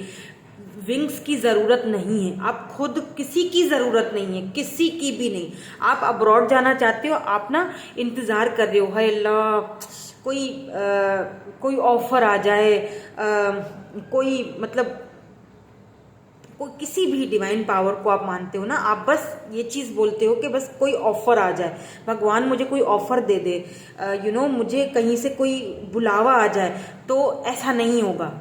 विंग्स की ज़रूरत नहीं है। आप खुद, किसी की ज़रूरत नहीं है, किसी की भी नहीं। आप अब्रॉड जाना चाहते हो, आप ना इंतज़ार कर रहे हो, हाय अल्लाह कोई ऑफर आ जाए, कोई मतलब कोई किसी भी डिवाइन पावर को आप मानते हो ना, आप बस ये चीज़ बोलते हो कि बस कोई ऑफर आ जाए, भगवान मुझे कोई ऑफर दे दे, मुझे कहीं से कोई बुलावा आ जाए, तो ऐसा नहीं होगा।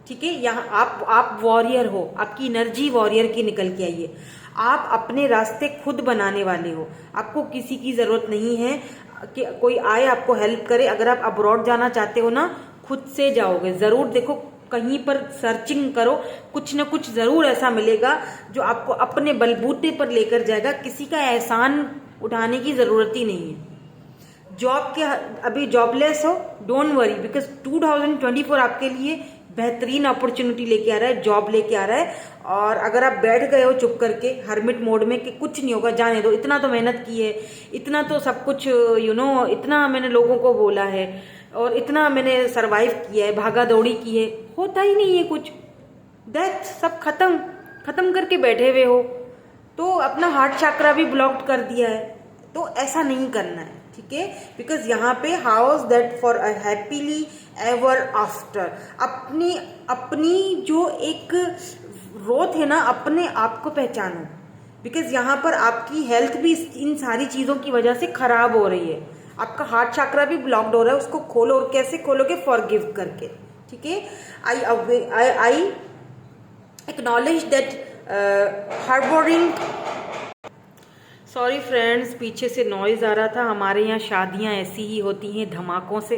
ठीक है, यहाँ आप वॉरियर हो, आपकी एनर्जी वॉरियर की निकल के आई है। आप अपने रास्ते खुद बनाने वाले हो, आपको किसी की ज़रूरत नहीं है कि कोई आए आपको हेल्प करे। अगर आप अब्रॉड जाना चाहते हो ना, खुद से जाओगे ज़रूर। देखो, कहीं पर सर्चिंग करो, कुछ ना कुछ ज़रूर ऐसा मिलेगा जो आपको अपने बलबूते पर लेकर जाएगा। किसी का एहसान उठाने की ज़रूरत ही नहीं है। जॉब के, अभी जॉबलेस हो, डोंट वरी, बिकॉज 2024 आपके लिए बेहतरीन अपॉर्चुनिटी लेके आ रहा है, जॉब लेके आ रहा है। और अगर आप बैठ गए हो चुप करके हर्मिट मोड में कि कुछ नहीं होगा, जाने दो, इतना तो मेहनत की है, इतना तो सब कुछ इतना मैंने लोगों को बोला है और इतना मैंने सरवाइव किया है, भागा दौड़ी की है, होता ही नहीं है कुछ, डेथ सब खत्म करके बैठे हुए हो, तो अपना हार्ट चक्रा भी ब्लॉक्ड कर दिया है। तो ऐसा नहीं करना है। ठीक है, बिकॉज यहाँ पे house that for a happily ever after, अपनी जो एक ग्रोथ है ना, अपने आप को पहचानो। बिकॉज यहाँ पर आपकी हेल्थ भी इन सारी चीज़ों की वजह से खराब हो रही है, आपका हार्ट चक्रा भी ब्लॉक्ड हो रहा है, उसको खोलो। और कैसे खोलोगे? फॉरगिव करके। ठीक है, I acknowledge that harbouring, sorry friends, पीछे से नॉइज़ आ रहा था। हमारे यहाँ शादियाँ ऐसी ही होती हैं, धमाकों से।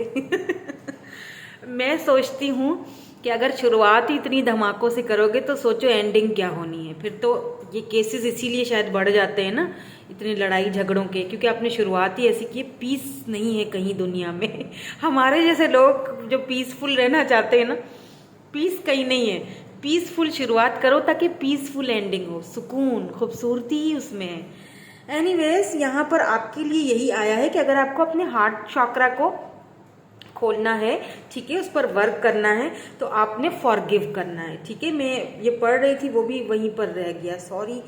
मैं सोचती हूँ कि अगर शुरुआत ही इतनी धमाकों से करोगे तो सोचो एंडिंग क्या होनी है। फिर तो ये केसेस इसीलिए शायद बढ़ जाते हैं ना, इतने लड़ाई झगड़ों के, क्योंकि आपने शुरुआत ही ऐसी की। पीस नहीं है कहीं दुनिया में। हमारे जैसे लोग जो पीसफुल रहना चाहते हैं ना, पीस कहीं नहीं है। पीसफुल शुरुआत करो ताकि पीसफुल एंडिंग हो, सुकून, खूबसूरती ही उसमें है। एनीवेज, यहाँ पर आपके लिए यही आया है कि अगर आपको अपने हार्ट चक्रा को खोलना है, ठीक है, उस पर वर्क करना है, तो आपने फॉरगिव करना है, ठीक है। मैं ये पढ़ रही थी, वो भी वहीं पर रह गया, सॉरी,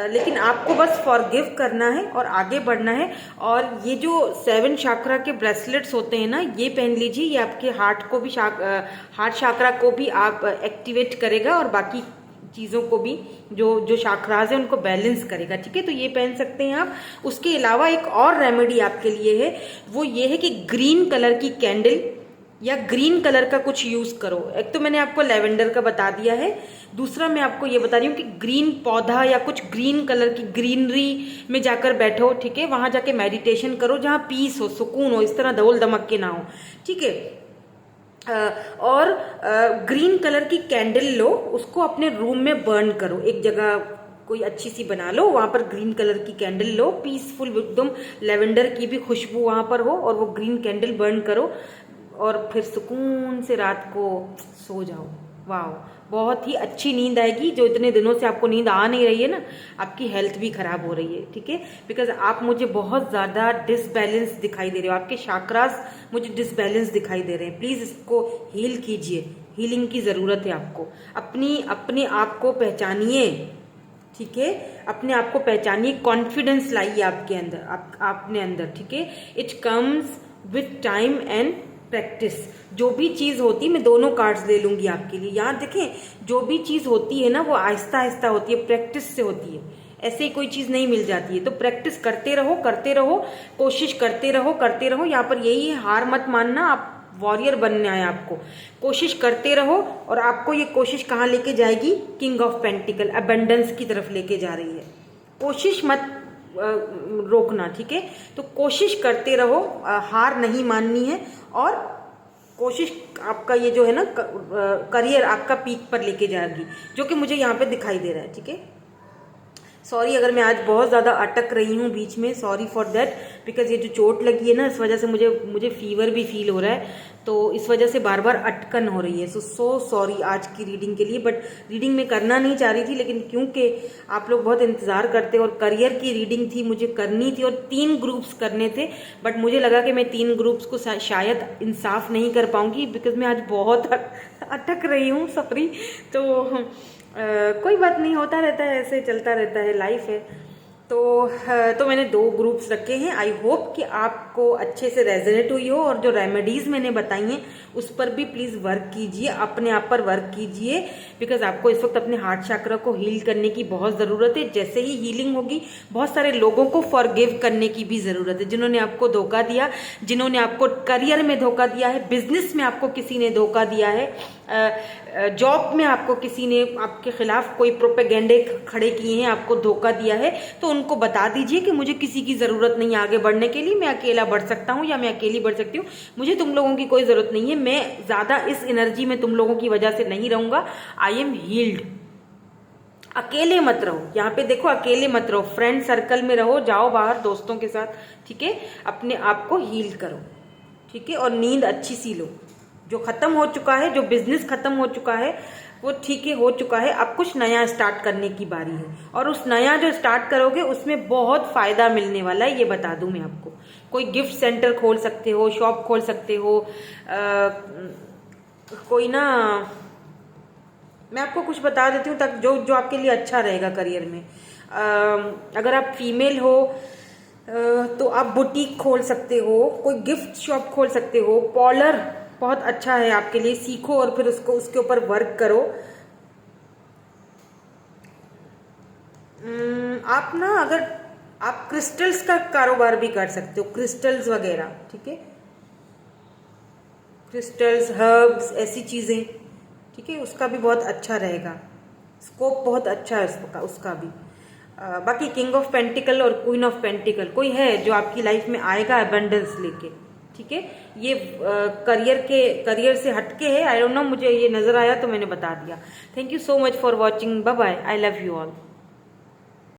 लेकिन आपको बस फॉरगिव करना है और आगे बढ़ना है। और ये जो 7 शाकरा के ब्रेसलेट्स होते हैं ना, ये पहन लीजिए, ये आपके हार्ट को भी हार्ट शाकरा को भी आप एक्टिवेट करेगा और बाकी चीज़ों को भी, जो जो शाकराज है उनको बैलेंस करेगा, ठीक है। तो ये पहन सकते हैं आप। उसके अलावा एक और रेमेडी आपके लिए है, वो ये है कि ग्रीन कलर की कैंडल या ग्रीन कलर का कुछ यूज करो। एक तो मैंने आपको लेवेंडर का बता दिया है, दूसरा मैं आपको ये बता रही हूँ कि ग्रीन पौधा या कुछ ग्रीन कलर की ग्रीनरी में जाकर बैठो, ठीक है, वहां जाके मेडिटेशन करो जहाँ पीस हो, सुकून हो, इस तरह धोल धमक के ना हो, ठीक है। और ग्रीन कलर की कैंडल लो, उसको अपने रूम में बर्न करो, एक जगह कोई अच्छी सी बना लो, वहां पर ग्रीन कलर की कैंडल लो, पीसफुल एकदम, लेवेंडर की भी खुशबू वहां पर हो, और वो ग्रीन कैंडल बर्न करो और फिर सुकून से रात को सो जाओ। वाह, बहुत ही अच्छी नींद आएगी। जो इतने दिनों से आपको नींद आ नहीं रही है ना, आपकी हेल्थ भी खराब हो रही है, ठीक है, बिकॉज आप मुझे बहुत ज्यादा डिसबैलेंस दिखाई दे रहे हो, आपके शाकरास मुझे डिसबैलेंस दिखाई दे रहे हैं। प्लीज इसको हील कीजिए, हीलिंग की जरूरत है आपको। अपने आप को पहचानिए, ठीक है, अपने आप को पहचानिए, कॉन्फिडेंस लाइए आपके अंदर, अपने अंदर, ठीक है। It comes with time and practice. जो भी चीज होती, मैं दोनों कार्ड्स ले लूंगी आपके लिए। यहाँ देखें, जो भी चीज होती है ना, वो आहिस्ता आहिस्ता होती है, प्रैक्टिस से होती है, ऐसे ही कोई चीज नहीं मिल जाती है। तो प्रैक्टिस करते रहो, कोशिश करते रहो। यहाँ पर यही है, हार मत मानना, आप वॉरियर बनना है आपको, कोशिश करते रहो। और आपको ये कोशिश कहाँ लेके जाएगी? किंग ऑफ पेंटिकल, अबंडेंस की तरफ लेके जा रही है। कोशिश मत रोकना, ठीक है। तो कोशिश करते रहो, हार नहीं माननी है, और कोशिश आपका ये जो है ना करियर आपका पीक पर लेके जाएगी, जो कि मुझे यहाँ पे दिखाई दे रहा है, ठीक है। सॉरी अगर मैं आज बहुत ज़्यादा अटक रही हूँ बीच में, सॉरी फॉर दैट, बिकॉज ये जो चोट लगी है ना, इस वजह से मुझे फीवर भी फील हो रहा है, तो इस वजह से बार बार अटकन हो रही है। सो सॉरी आज की रीडिंग के लिए, बट रीडिंग में करना नहीं चाह रही थी, लेकिन क्योंकि आप लोग बहुत इंतज़ार करते और करियर की रीडिंग थी, मुझे करनी थी, और 3 ग्रुप्स करने थे, बट मुझे लगा कि मैं 3 ग्रुप्स को शायद इंसाफ नहीं कर पाऊंगी, बिकॉज मैं आज बहुत अटक रही हूँ, सॉरी। तो कोई बात नहीं, होता रहता है, ऐसे चलता रहता है, लाइफ है। तो मैंने 2 ग्रुप्स रखे हैं। आई होप कि आपको अच्छे से रेजोनेट हुई हो, और जो रेमेडीज मैंने बताई हैं उस पर भी प्लीज वर्क कीजिए, अपने आप पर वर्क कीजिए, बिकॉज आपको इस वक्त अपने हार्ट चक्र को हील करने की बहुत जरूरत है। जैसे ही हीलिंग होगी, बहुत सारे लोगों को फॉरगिव करने की भी जरूरत है, जिन्होंने आपको धोखा दिया, जिन्होंने आपको करियर में धोखा दिया है, बिजनेस में आपको किसी ने धोखा दिया है, जॉब में आपको किसी ने आपके खिलाफ कोई प्रोपेगेंडे खड़े किए हैं, आपको धोखा दिया है, तो उनको बता दीजिए कि मुझे किसी की जरूरत नहीं है आगे बढ़ने के लिए, मैं अकेला बढ़ सकता हूँ या मैं अकेली बढ़ सकती हूँ, मुझे तुम लोगों की कोई जरूरत नहीं है, मैं ज्यादा इस एनर्जी में तुम लोगों की वजह से नहीं रहूंगा, आई एम हील्ड। अकेले मत रहो, यहाँ पे देखो, अकेले मत रहो, फ्रेंड सर्कल में रहो, जाओ बाहर दोस्तों के साथ, ठीक है, अपने आप को हील करो, ठीक है, और नींद अच्छी सी लो। जो खत्म हो चुका है, जो बिजनेस खत्म हो चुका है, वो ठीक है, हो चुका है, अब कुछ नया स्टार्ट करने की बारी है, और उस नया जो स्टार्ट करोगे उसमें बहुत फायदा मिलने वाला है, ये बता दूं मैं आपको। कोई गिफ्ट सेंटर खोल सकते हो, शॉप खोल सकते हो, कोई ना, मैं आपको कुछ बता देती हूँ तक जो आपके लिए अच्छा रहेगा करियर में। अगर आप फीमेल हो तो आप बुटीक खोल सकते हो, कोई गिफ्ट शॉप खोल सकते हो, पार्लर बहुत अच्छा है आपके लिए, सीखो और फिर उसके ऊपर वर्क करो। आप ना, अगर आप क्रिस्टल्स का कारोबार भी कर सकते हो, क्रिस्टल्स वगैरह, ठीक है, क्रिस्टल्स, हर्ब्स, ऐसी चीजें, ठीक है, उसका भी बहुत अच्छा रहेगा, स्कोप बहुत अच्छा है उसका भी। बाकी किंग ऑफ पेंटिकल और क्वीन ऑफ पेंटिकल कोई है जो आपकी लाइफ में आएगा अबंडेंस लेके, ठीक है। ये करियर से हटके है, आई डोंट नो, मुझे ये नजर आया तो मैंने बता दिया। Thank you so much for watching, bye bye, I love you all.